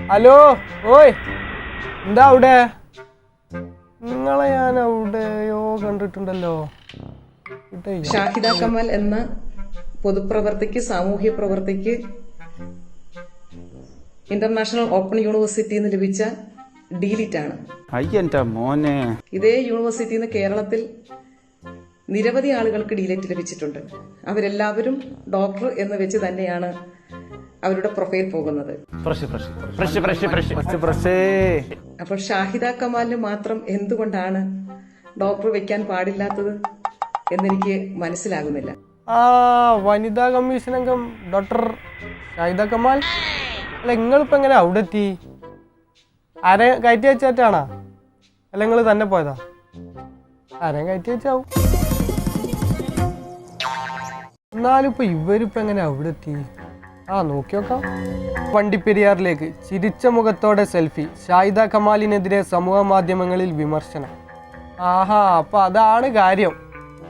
Hello ഓയ് എന്താ അവിടെ? നിങ്ങളെ ഞാൻ അവിടെയോ കണ്ടിട്ടുണ്ടല്ലോ. ഷാഹിദ കമാൽ എന്ന പൊതുപ്രവർത്തകയ്ക്ക് സാമൂഹ്യ പ്രവർത്തകയ്ക്ക് ഇന്റർനാഷണൽ ഓപ്പൺ യൂണിവേഴ്സിറ്റിയിൽ നിന്ന് ലഭിച്ച ഡീലിറ്റ് ആണ്. ഇതേ യൂണിവേഴ്സിറ്റിയിൽ നിന്ന് കേരളത്തിൽ നിരവധി ആളുകൾക്ക് ഡീലിറ്റ് ലഭിച്ചിട്ടുണ്ട്. അവരെല്ലാവരും ഡോക്ടർ എന്ന് വെച്ച് തന്നെയാണ് അവരുടെ പ്രൊഫൈൽ പോകുന്നത്. അപ്പോൾ ഷാഹിദ കമാലിന് മാത്രം എന്തുകൊണ്ടാണ് ഡോക്ടർ വെക്കാൻ പാടില്ലാത്തത് എന്നെനിക്ക് മനസ്സിലാകുന്നില്ല. വനിതാ കമ്മീഷൻ അംഗം ഡോക്ടർ ഷാഹിദ കമാൽ അല്ല, നിങ്ങളിപ്പോൾ എങ്ങനെ അവിടെ എത്തി? ആരെ കയറ്റി വെച്ചാട്ടാണോ? അല്ല നിങ്ങൾ തന്നെ പോയതാ? ആരെയും കയറ്റി വെച്ചാവും. എന്നാലും ഇപ്പൊ ഇവരിപ്പോ എങ്ങനെ അവിടെ എത്തി? നോക്കി നോക്കാം. വണ്ടിപ്പെരിയാറിലേക്ക് ചിരിച്ച മുഖത്തോടെ സെൽഫി. ഷാഹിദ കമാലിനെതിരെ സമൂഹ മാധ്യമങ്ങളിൽ വിമർശനം. അപ്പൊ അതാണ് കാര്യം.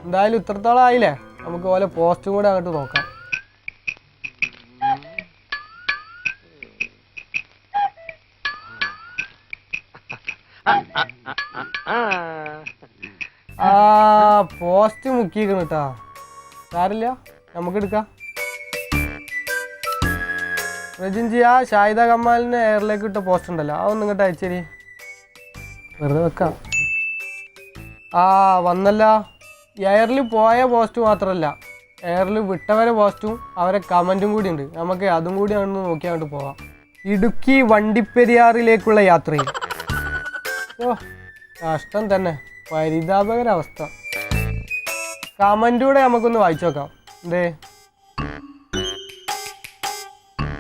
എന്തായാലും ഇത്രത്തോളം ആയില്ലേ, നമുക്ക് പോലെ പോസ്റ്റും കൂടെ അങ്ങോട്ട് നോക്കാം. പോസ്റ്റ് മുക്കിയിരിക്കുന്നു കേട്ടാ. സാരില്ല, നമുക്ക് എടുക്കാം. റജിൻജി, ഷാഹിദ കമാലിന് എയറിലേക്ക് ഇട്ട പോസ്റ്റ് ഉണ്ടല്ലോ, അതൊന്നും ഇങ്ങോട്ട് അയച്ചേരി. വെറുതെ വെക്കാം. വന്നല്ല. എയറിൽ പോയ പോസ്റ്റ് മാത്രമല്ല, എയറിൽ വിട്ടവരെ പോസ്റ്റും അവരെ കമൻറ്റും കൂടി ഉണ്ട്. നമുക്ക് അതും കൂടി അങ്ങോട്ട് നോക്കി അങ്ങോട്ട് പോവാം. ഇടുക്കി വണ്ടിപ്പെരിയാറിലേക്കുള്ള യാത്രയിൽ കഷ്ടം തന്നെ, പരിതാപകരവസ്ഥ. കമൻറ്റൂടെ നമുക്കൊന്ന് വായിച്ചു നോക്കാം. എന്തേ?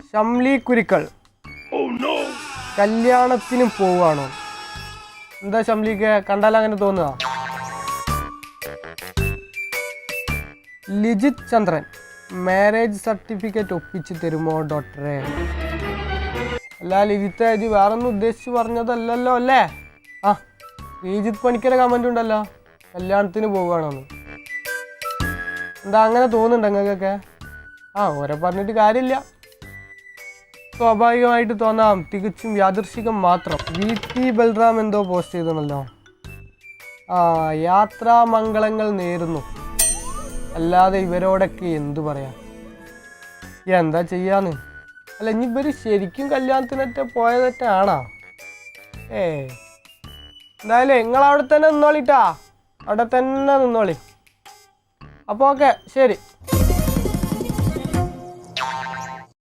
ഷംലി കുരിക്കൾ കല്യാണത്തിന് പോവാണോ? എന്താ ഷംലിക്ക് കണ്ടാൽ അങ്ങനെ തോന്നുക? ലിജിത് ചന്ദ്രൻ, മാരേജ് സർട്ടിഫിക്കറ്റ് ഒപ്പിച്ച് തരുമോ ഡോക്ടറെ? അല്ല ലിജിത്ത്, ഇത് വേറൊന്നും ഉദ്ദേശിച്ച് പറഞ്ഞതല്ലല്ലോ അല്ലേ? ശ്രീജിത്ത് പണിക്കരെ കമൻ്റ് ഉണ്ടല്ലോ, കല്യാണത്തിന് പോവുകയാണോന്ന്. എന്താ അങ്ങനെ തോന്നുന്നുണ്ട് നിങ്ങൾക്കൊക്കെ? ഓരെ പറഞ്ഞിട്ട് കാര്യമില്ല, സ്വാഭാവികമായിട്ട് തോന്നാം, തികച്ചും യാദൃശികം മാത്രം. VT ബൽറാം എന്തോ പോസ്റ്റ് ചെയ്തണല്ലോ. യാത്രാമംഗളങ്ങൾ നേരുന്നു. അല്ലാതെ ഇവരോടൊക്കെ എന്തു പറയാം, എന്താ ചെയ്യാന്ന്? അല്ല, ഇനി ഇവർ ശരിക്കും കല്യാണത്തിനൊക്കെ പോയതൊറ്റാണോ? എന്തായാലും നിങ്ങളവിടെ തന്നെ നിന്നോളിട്ടാ, അവിടെ തന്നെ നിന്നോളി. അപ്പോൾ ഓക്കെ, ശരി.